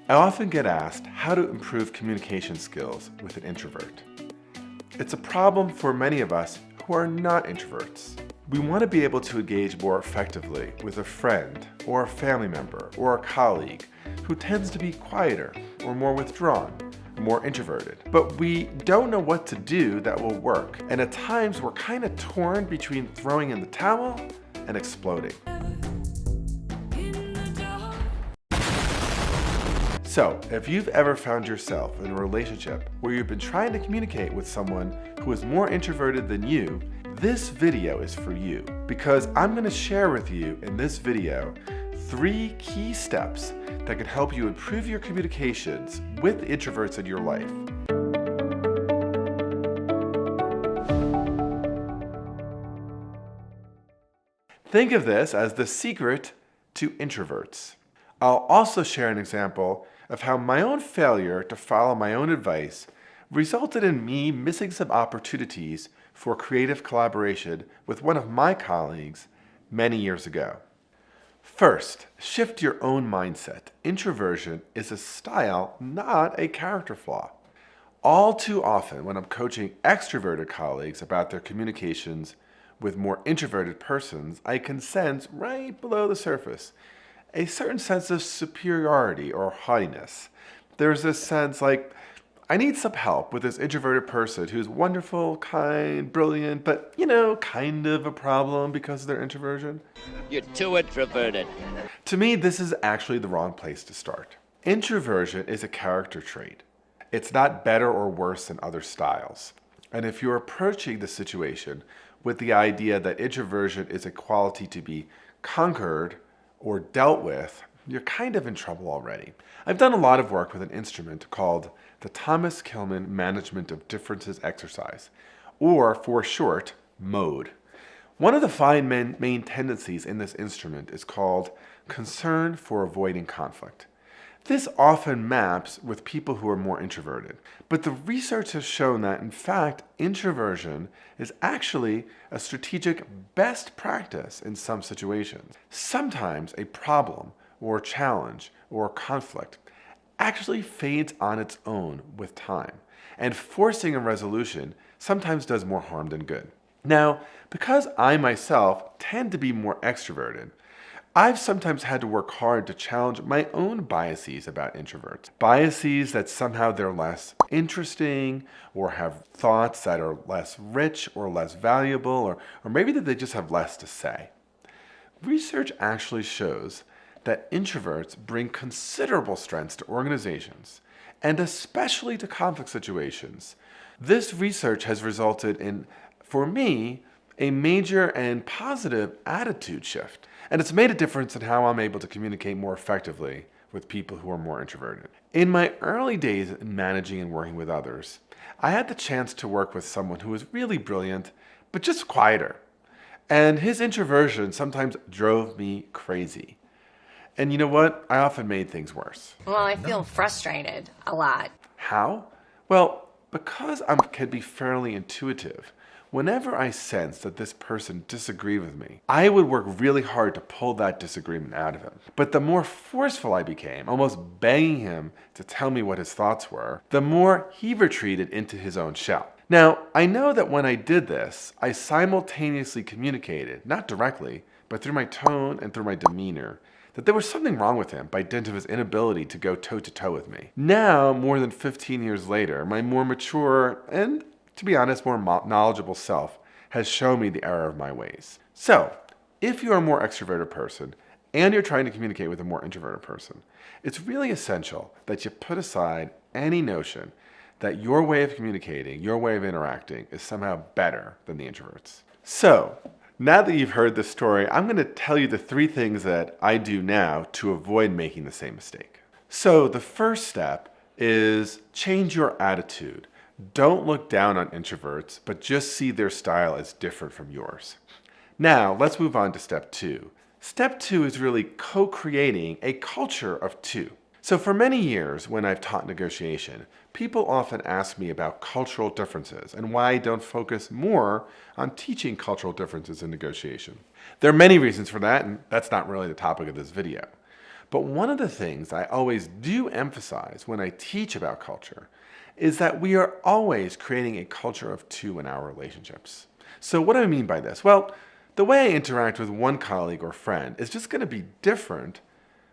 I often get asked how to improve communication skills with an introvert. It's a problem for many of us who are not introverts. We want to be able to engage more effectively with a friend or a family member or a colleague who tends to be quieter or more withdrawn, more introverted. But we don't know what to do that will work. And at times we're kind of torn between throwing in the towel and exploding. So, if you've ever found yourself in a relationship where you've been trying to communicate with someone who is more introverted than you, this video is for you, because I'm going to share with you in this video 3 key steps that can help you improve your communications with introverts in your life. Think of this as the secret to introverts. I'll also share an example of how my own failure to follow my own advice resulted in me missing some opportunities for creative collaboration with one of my colleagues many years ago. First, shift your own mindset. Introversion is a style, not a character flaw. All too often, when I'm coaching extroverted colleagues about their communications with more introverted persons, I can sense right below the surface a certain sense of superiority or haughtiness. There's this sense like, I need some help with this introverted person who's wonderful, kind, brilliant, but, kind of a problem because of their introversion. You're too introverted. To me, this is actually the wrong place to start. Introversion is a character trait. It's not better or worse than other styles. And if you're approaching the situation with the idea that introversion is a quality to be conquered or dealt with, you're kind of in trouble already. I've done a lot of work with an instrument called the Thomas Kilmann Management of Differences exercise, or for short, MODE. One of the 5 main tendencies in this instrument is called concern for avoiding conflict. This often maps with people who are more introverted, but the research has shown that, in fact, introversion is actually a strategic best practice in some situations. Sometimes a problem or challenge or conflict actually fades on its own with time, and forcing a resolution sometimes does more harm than good. Now, because I myself tend to be more extroverted, I've sometimes had to work hard to challenge my own biases about introverts. Biases that somehow they're less interesting or have thoughts that are less rich or less valuable or maybe that they just have less to say. Research actually shows that introverts bring considerable strengths to organizations and especially to conflict situations. This research has resulted in, for me, a major and positive attitude shift. And it's made a difference in how I'm able to communicate more effectively with people who are more introverted. In my early days in managing and working with others, I had the chance to work with someone who was really brilliant, but just quieter. And his introversion sometimes drove me crazy. And you know what? I often made things worse. Well, I feel frustrated a lot. How? Well, because I can be fairly intuitive, whenever I sensed that this person disagreed with me, I would work really hard to pull that disagreement out of him. But the more forceful I became, almost begging him to tell me what his thoughts were, the more he retreated into his own shell. Now, I know that when I did this, I simultaneously communicated, not directly, but through my tone and through my demeanor, that there was something wrong with him by dint of his inability to go toe-to-toe with me. Now, more than 15 years later, my more mature and, to be honest, more knowledgeable self has shown me the error of my ways. So, if you're a more extroverted person and you're trying to communicate with a more introverted person, it's really essential that you put aside any notion that your way of communicating, your way of interacting is somehow better than the introverts. So, now that you've heard this story, I'm going to tell you the 3 things that I do now to avoid making the same mistake. So, the first step is change your attitude. Don't look down on introverts, but just see their style as different from yours. Now, let's move on to step 2. Step 2 is really co-creating a culture of 2. So for many years, when I've taught negotiation, people often ask me about cultural differences and why I don't focus more on teaching cultural differences in negotiation. There are many reasons for that, and that's not really the topic of this video. But one of the things I always do emphasize when I teach about culture is that we are always creating a culture of two in our relationships. So what do I mean by this? Well, the way I interact with one colleague or friend is just going to be different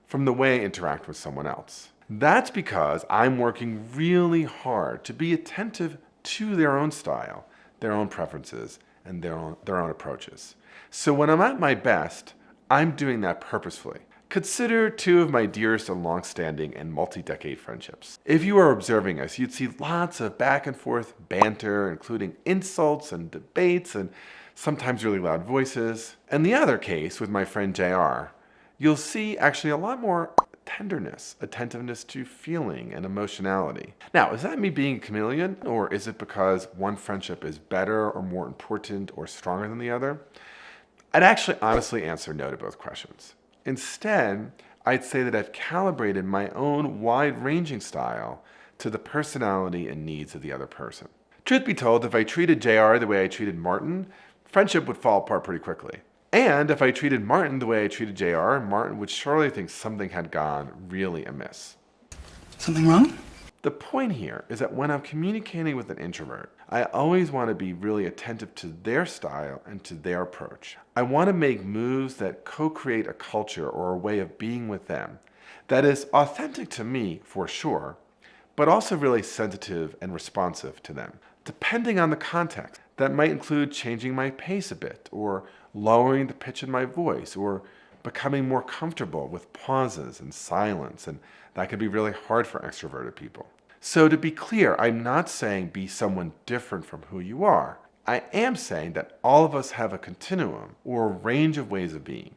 from the way I interact with someone else. That's because I'm working really hard to be attentive to their own style, their own preferences, and their own approaches. So when I'm at my best, I'm doing that purposefully. Consider two of my dearest and long-standing and multi-decade friendships. If you are observing us, you'd see lots of back and forth banter, including insults and debates and sometimes really loud voices. In the other case, with my friend JR, you'll see actually a lot more tenderness, attentiveness to feeling and emotionality. Now, is that me being a chameleon, or is it because one friendship is better or more important or stronger than the other? I'd actually honestly answer no to both questions. Instead, I'd say that I've calibrated my own wide-ranging style to the personality and needs of the other person. Truth be told, if I treated JR the way I treated Martin, friendship would fall apart pretty quickly. And if I treated Martin the way I treated JR, Martin would surely think something had gone really amiss. Something wrong? The point here is that when I'm communicating with an introvert, I always want to be really attentive to their style and to their approach. I want to make moves that co-create a culture or a way of being with them that is authentic to me for sure, but also really sensitive and responsive to them. Depending on the context, that might include changing my pace a bit, or lowering the pitch in my voice, or becoming more comfortable with pauses and silence, and that can be really hard for extroverted people. So to be clear, I'm not saying be someone different from who you are. I am saying that all of us have a continuum or a range of ways of being.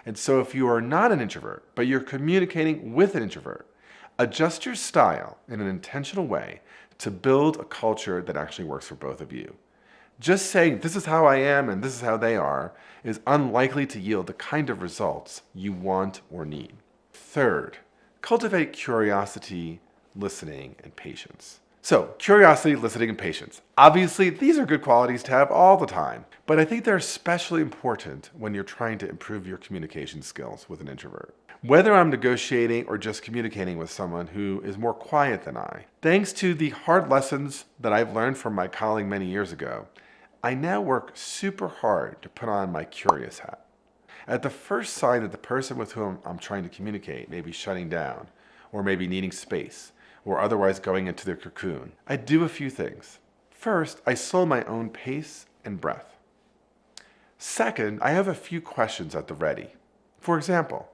And so if you are not an introvert, but you're communicating with an introvert, adjust your style in an intentional way to build a culture that actually works for both of you. Just saying this is how I am and this is how they are is unlikely to yield the kind of results you want or need. Third, cultivate curiosity, listening, and patience. So, curiosity, listening, and patience. Obviously, these are good qualities to have all the time, but I think they're especially important when you're trying to improve your communication skills with an introvert. Whether I'm negotiating or just communicating with someone who is more quiet than I, thanks to the hard lessons that I've learned from my colleague many years ago, I now work super hard to put on my curious hat. At the first sign that the person with whom I'm trying to communicate may be shutting down, or maybe needing space, or otherwise going into their cocoon, I do a few things. First, I slow my own pace and breath. Second, I have a few questions at the ready. For example,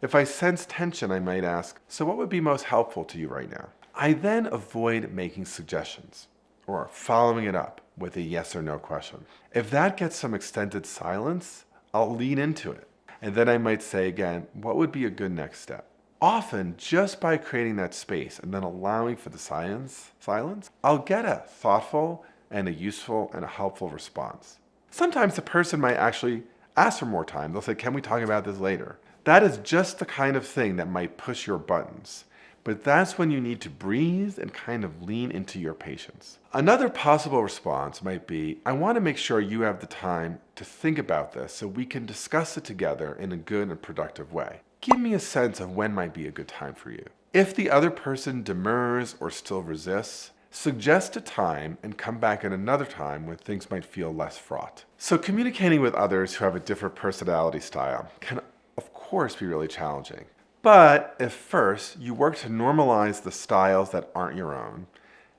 if I sense tension, I might ask, so what would be most helpful to you right now? I then avoid making suggestions or following it up with a yes or no question. If that gets some extended silence, I'll lean into it. And then I might say again, what would be a good next step? Often, just by creating that space and then allowing for the silence, I'll get a thoughtful and a useful and a helpful response. Sometimes the person might actually ask for more time. They'll say, can we talk about this later? That is just the kind of thing that might push your buttons. But that's when you need to breathe and kind of lean into your patience. Another possible response might be, I want to make sure you have the time to think about this so we can discuss it together in a good and productive way. Give me a sense of when might be a good time for you. If the other person demurs or still resists, suggest a time and come back at another time when things might feel less fraught. So communicating with others who have a different personality style can, of course, be really challenging. But if first, you work to normalize the styles that aren't your own,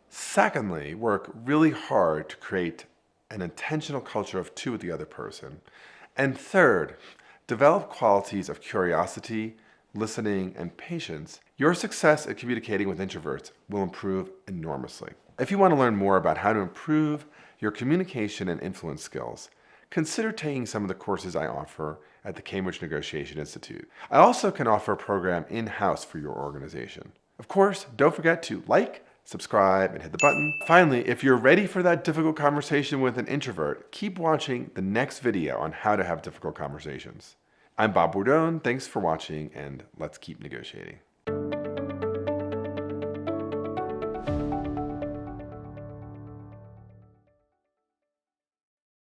secondly, work really hard to create an intentional culture of two with the other person, and third, develop qualities of curiosity, listening, and patience, your success at communicating with introverts will improve enormously. If you want to learn more about how to improve your communication and influence skills, consider taking some of the courses I offer at the Cambridge Negotiation Institute. I also can offer a program in-house for your organization. Of course, don't forget to like, subscribe, and hit the button. Finally, if you're ready for that difficult conversation with an introvert, keep watching the next video on how to have difficult conversations. I'm Bob Bordone. Thanks for watching, and let's keep negotiating.